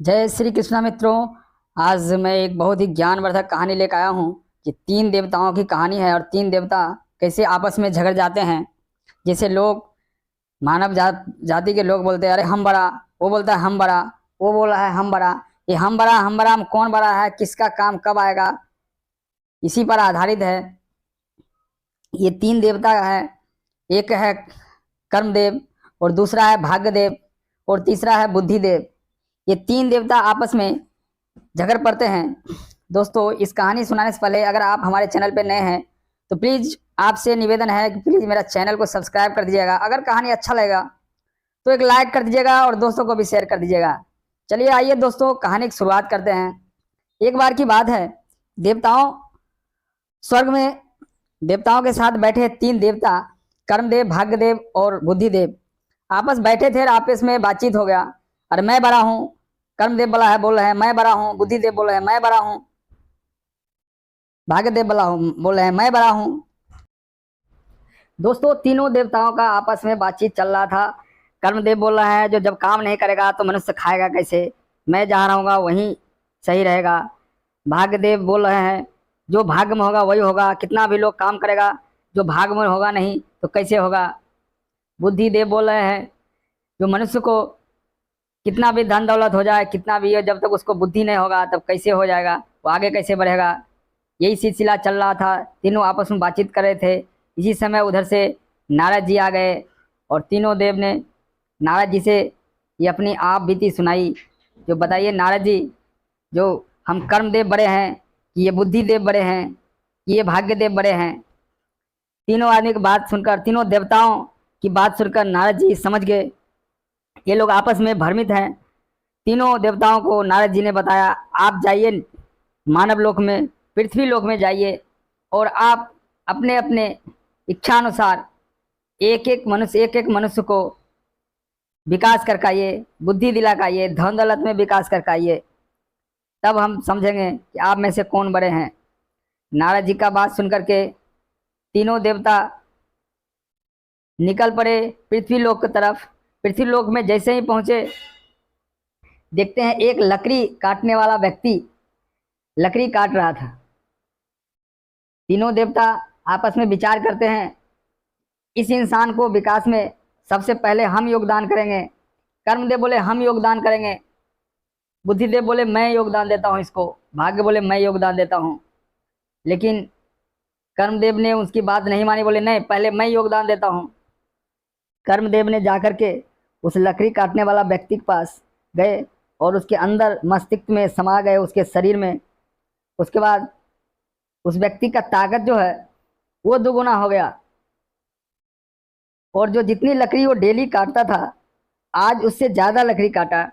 जय श्री कृष्णा मित्रों। आज मैं एक बहुत ही ज्ञानवर्धक कहानी लेकर आया हूँ कि तीन देवताओं की कहानी है और तीन देवता कैसे आपस में झगड़ जाते हैं। जैसे लोग मानव जाति के लोग बोलते हैं अरे हम बड़ा, वो बोलता है हम बड़ा, वो बोल रहा है हम बड़ा। ये हम बड़ा में कौन बड़ा है, किसका काम कब आएगा, इसी पर आधारित है। ये तीन देवता है, एक है कर्मदेव और दूसरा है भाग्यदेव और तीसरा है बुद्धिदेव। ये तीन देवता आपस में झगड़ पड़ते हैं। दोस्तों, इस कहानी सुनाने से पहले अगर आप हमारे चैनल पर नए हैं तो प्लीज़ आपसे निवेदन है कि प्लीज़ मेरा चैनल को सब्सक्राइब कर दीजिएगा। अगर कहानी अच्छा लगेगा तो एक लाइक कर दीजिएगा और दोस्तों को भी शेयर कर दीजिएगा। चलिए आइए दोस्तों, कहानी की शुरुआत करते हैं। एक बार की बात है, देवताओं स्वर्ग में देवताओं के साथ बैठे तीन देवता कर्मदेव, भाग्यदेव और बुद्धिदेव आपस बैठे थे और आपस में बातचीत हो गया। अरे मैं बड़ा हूँ, कर्मदेव बोल रहे हैं मैं बड़ा हूँ, बुद्धिदेव बोल रहे हैं मैं बड़ा हूँ, भाग्यदेव बोल रहे हैं मैं बड़ा हूँ। दोस्तों, तीनों देवताओं का आपस में बातचीत चल रहा था। कर्मदेव बोल रहा है जो जब काम नहीं करेगा तो मनुष्य खाएगा कैसे, मैं जहाँ रहूँगा वहीं सही रहेगा। भाग्यदेव बोल रहे हैं जो भाग्य में होगा वही होगा, कितना भी लोग काम करेगा जो भाग्य में होगा नहीं तो कैसे होगा। बुद्धिदेव बोल रहे हैं जो मनुष्य को कितना भी धन दौलत हो जाए, कितना भी हो, जब तक उसको बुद्धि नहीं होगा तब कैसे हो जाएगा, वो आगे कैसे बढ़ेगा। यही सिलसिला चल रहा था, तीनों आपस में बातचीत कर रहे थे। इसी समय उधर से नारद जी आ गए और तीनों देव ने नारद जी से ये अपनी आप बीती सुनाई। जो बताइए नारद जी, जो हम कर्मदेव बड़े हैं कि ये बुद्धिदेव बड़े हैं कि ये भाग्यदेव बड़े हैं। तीनों आदमी की बात सुनकर, तीनों देवताओं की बात सुनकर नारद जी समझ गए ये लोग आपस में भ्रमित हैं। तीनों देवताओं को नारद जी ने बताया आप जाइए मानव लोक में, पृथ्वी लोक में जाइए और आप अपने अपने इच्छानुसार एक एक मनुष्य को विकास कर आइए, बुद्धि दिला कर आइए, धन दौलत में विकास कर आइए, तब हम समझेंगे कि आप में से कौन बड़े हैं। नारद जी का बात सुनकर के तीनों देवता निकल पड़े पृथ्वी लोक की तरफ। पृथ्वी लोक में जैसे ही पहुंचे, देखते हैं एक लकड़ी काटने वाला व्यक्ति लकड़ी काट रहा था। तीनों देवता आपस में विचार करते हैं इस इंसान को विकास में सबसे पहले हम योगदान करेंगे। कर्मदेव बोले हम योगदान करेंगे, बुद्धिदेव बोले मैं योगदान देता हूँ इसको, भाग्य बोले मैं योगदान देता हूँ। लेकिन कर्मदेव ने उसकी बात नहीं मानी, बोले नहीं पहले मैं योगदान देता हूँ। कर्मदेव ने जाकर के उस लकड़ी काटने वाला व्यक्ति के पास गए और उसके अंदर मस्तिष्क में समा गए, उसके शरीर में। उसके बाद उस व्यक्ति का ताकत जो है वो दुगुना हो गया और जो जितनी लकड़ी वो डेली काटता था आज उससे ज़्यादा लकड़ी काटा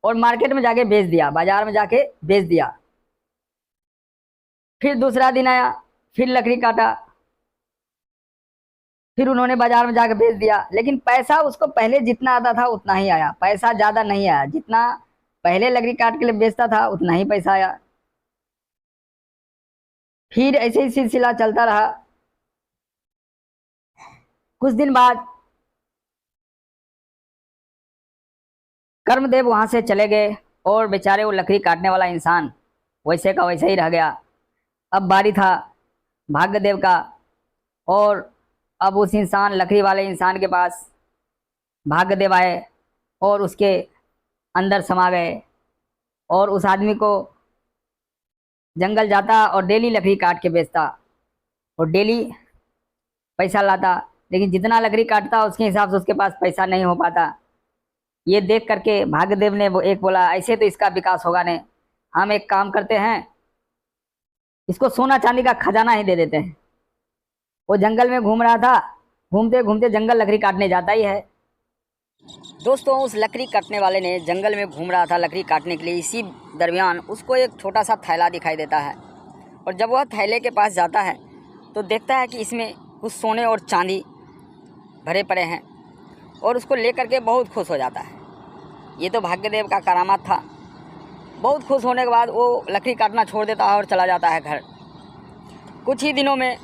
और मार्केट में जाके बेच दिया, बाजार में जाके बेच दिया। फिर दूसरा दिन आया, फिर लकड़ी काटा, फिर उन्होंने बाजार में जाकर बेच दिया। लेकिन पैसा उसको पहले जितना आता था उतना ही आया, पैसा ज़्यादा नहीं आया। जितना पहले लकड़ी काट के लिए बेचता था उतना ही पैसा आया। फिर ऐसे ही सिलसिला चलता रहा। कुछ दिन बाद कर्मदेव वहां से चले गए और बेचारे वो लकड़ी काटने वाला इंसान वैसे का वैसे ही रह गया। अब बारी था भाग्यदेव का और अब उस इंसान लकड़ी वाले इंसान के पास भाग्यदेव आए और उसके अंदर समा गए और उस आदमी को जंगल जाता और डेली लकड़ी काट के बेचता और डेली पैसा लाता। लेकिन जितना लकड़ी काटता उसके हिसाब से उसके पास पैसा नहीं हो पाता। ये देख करके भाग्यदेव ने वो एक बोला ऐसे तो इसका विकास होगा नहीं, हम एक काम करते हैं इसको सोना चांदी का खजाना ही दे देते हैं। वो जंगल में घूम रहा था, घूमते घूमते जंगल लकड़ी काटने जाता ही है। दोस्तों, उस लकड़ी काटने वाले ने जंगल में घूम रहा था लकड़ी काटने के लिए। इसी दरमियान उसको एक छोटा सा थैला दिखाई देता है और जब वह थैले के पास जाता है तो देखता है कि इसमें कुछ सोने और चांदी भरे पड़े हैं और उसको लेकर के बहुत खुश हो जाता है। ये तो भाग्यदेव का करामात था। बहुत खुश होने के बाद वो लकड़ी काटना छोड़ देता है और चला जाता है घर। कुछ ही दिनों में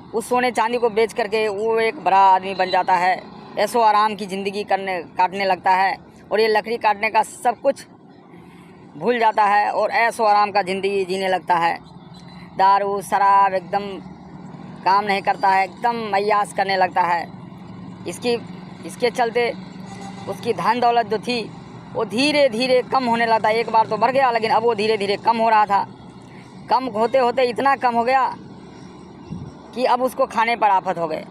उस सोने चांदी को बेच करके वो एक बड़ा आदमी बन जाता है, ऐशो आराम की ज़िंदगी काटने लगता है और ये लकड़ी काटने का सब कुछ भूल जाता है और ऐशो आराम का ज़िंदगी जीने लगता है। दारू शराब एकदम काम नहीं करता है, एकदम अय्याश करने लगता है। इसके चलते उसकी धन दौलत जो थी वो धीरे धीरे कम होने लगा। एक बार तो बढ़ गया, लेकिन अब वो धीरे धीरे कम हो रहा था। कम होते होते इतना कम हो गया कि अब उसको खाने पर आफत हो गए।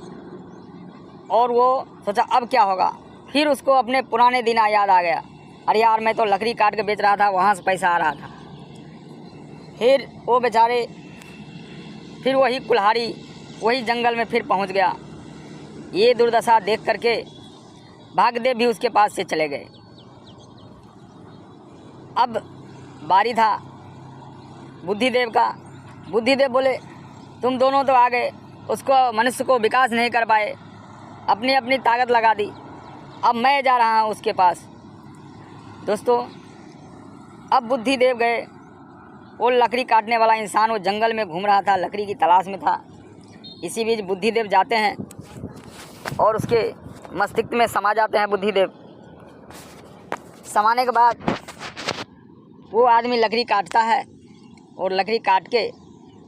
और वो सोचा अब क्या होगा। फिर उसको अपने पुराने दिन याद आ गया, अरे यार मैं तो लकड़ी काट के बेच रहा था, वहाँ से पैसा आ रहा था। फिर वो बेचारे फिर वही कुल्हाड़ी वही जंगल में फिर पहुँच गया। ये दुर्दशा देख करके भागदेव भी उसके पास से चले गए। अब बारी था बुद्धिदेव का। बुद्धिदेव बोले तुम दोनों तो आ गए, उसको मनुष्य को विकास नहीं कर पाए, अपनी अपनी ताकत लगा दी, अब मैं जा रहा हूँ उसके पास। दोस्तों अब बुद्धिदेव गए। वो लकड़ी काटने वाला इंसान वो जंगल में घूम रहा था, लकड़ी की तलाश में था। इसी बीच बुद्धिदेव जाते हैं और उसके मस्तिष्क में समा जाते हैं। बुद्धिदेव समाने के बाद वो आदमी लकड़ी काटता है और लकड़ी काट के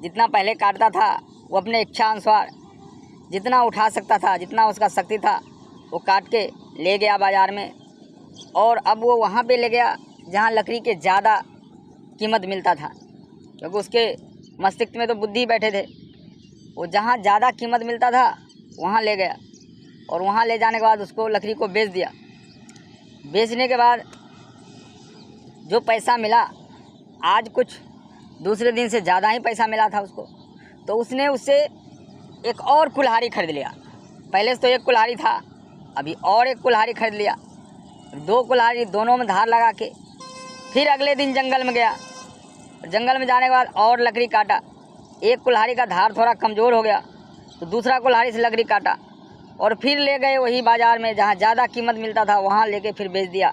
जितना पहले काटता था वो अपने इच्छा अनुसार जितना उठा सकता था, जितना उसका शक्ति था, वो काट के ले गया बाज़ार में। और अब वो वहाँ पे ले गया जहाँ लकड़ी के ज़्यादा कीमत मिलता था, क्योंकि उसके मस्तिष्क में तो बुद्धि बैठे थे। वो जहाँ ज़्यादा कीमत मिलता था वहाँ ले गया और वहाँ ले जाने के बाद उसको लकड़ी को बेच दिया। बेचने के बाद जो पैसा मिला, आज कुछ दूसरे दिन से ज़्यादा ही पैसा मिला था उसको, तो उसने उससे एक और कुल्हाड़ी खरीद लिया। पहले से तो एक कुल्हाड़ी था, अभी और एक कुल्हाड़ी खरीद लिया। दो कुल्हाड़ी दोनों में धार लगा के फिर अगले दिन जंगल में गया। जंगल में जाने के बाद और लकड़ी काटा। एक कुल्हाड़ी का धार थोड़ा कमज़ोर हो गया तो दूसरा कुल्हाड़ी से लकड़ी काटा और फिर ले गए वही बाज़ार में जहाँ ज़्यादा कीमत मिलता था, वहाँ लेके फिर बेच दिया।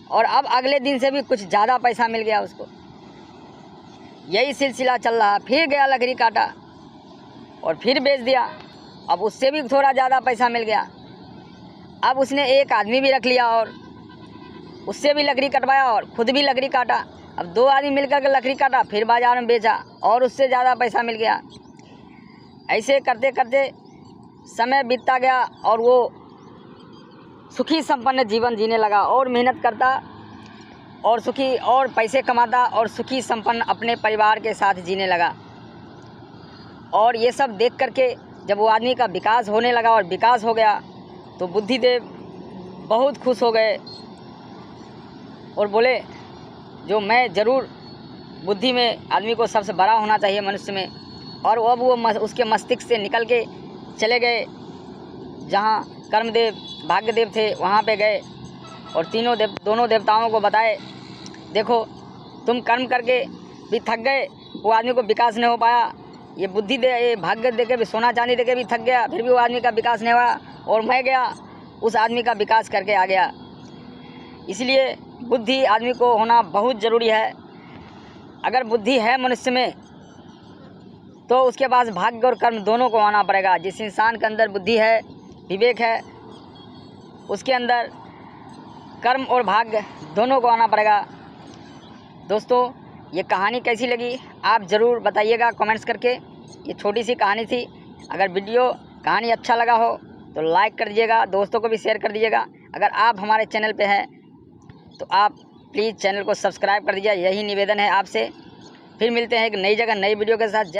और अब अगले दिन से भी कुछ ज़्यादा पैसा मिल गया उसको। यही सिलसिला चल रहा। फिर गया लकड़ी काटा और फिर बेच दिया, अब उससे भी थोड़ा ज़्यादा पैसा मिल गया। अब उसने एक आदमी भी रख लिया और उससे भी लकड़ी कटवाया और ख़ुद भी लकड़ी काटा। अब दो आदमी मिलकर के लकड़ी काटा, फिर बाज़ार में बेचा और उससे ज़्यादा पैसा मिल गया। ऐसे करते करते समय बीतता गया और वो सुखी संपन्न जीवन जीने लगा और मेहनत करता और सुखी और पैसे कमाता और सुखी संपन्न अपने परिवार के साथ जीने लगा। और ये सब देख करके जब वो आदमी का विकास होने लगा और विकास हो गया तो बुद्धिदेव बहुत खुश हो गए और बोले जो मैं ज़रूर बुद्धि में आदमी को सबसे बड़ा होना चाहिए मनुष्य में। और अब वो उसके मस्तिष्क से निकल के चले गए जहाँ कर्मदेव भाग्यदेव थे, वहाँ पे गए और दोनों देवताओं को बताए, देखो तुम कर्म करके भी थक गए, वो आदमी को विकास नहीं हो पाया, ये भाग्य दे के भी, सोना चांदी दे के भी थक गया, फिर भी वो आदमी का विकास नहीं हुआ, और मैं गया उस आदमी का विकास करके आ गया। इसलिए बुद्धि आदमी को होना बहुत ज़रूरी है। अगर बुद्धि है मनुष्य में तो उसके पास भाग्य और कर्म दोनों को आना पड़ेगा। जिस इंसान के अंदर बुद्धि है, विवेक है, उसके अंदर कर्म और भाग्य दोनों को आना पड़ेगा। दोस्तों ये कहानी कैसी लगी आप ज़रूर बताइएगा कमेंट्स करके। ये छोटी सी कहानी थी। अगर कहानी अच्छा लगा हो तो लाइक कर दीजिएगा, दोस्तों को भी शेयर कर दीजिएगा। अगर आप हमारे चैनल पे हैं तो आप प्लीज़ चैनल को सब्सक्राइब कर दीजिए, यही निवेदन है आपसे। फिर मिलते हैं एक नई जगह नई वीडियो के साथ।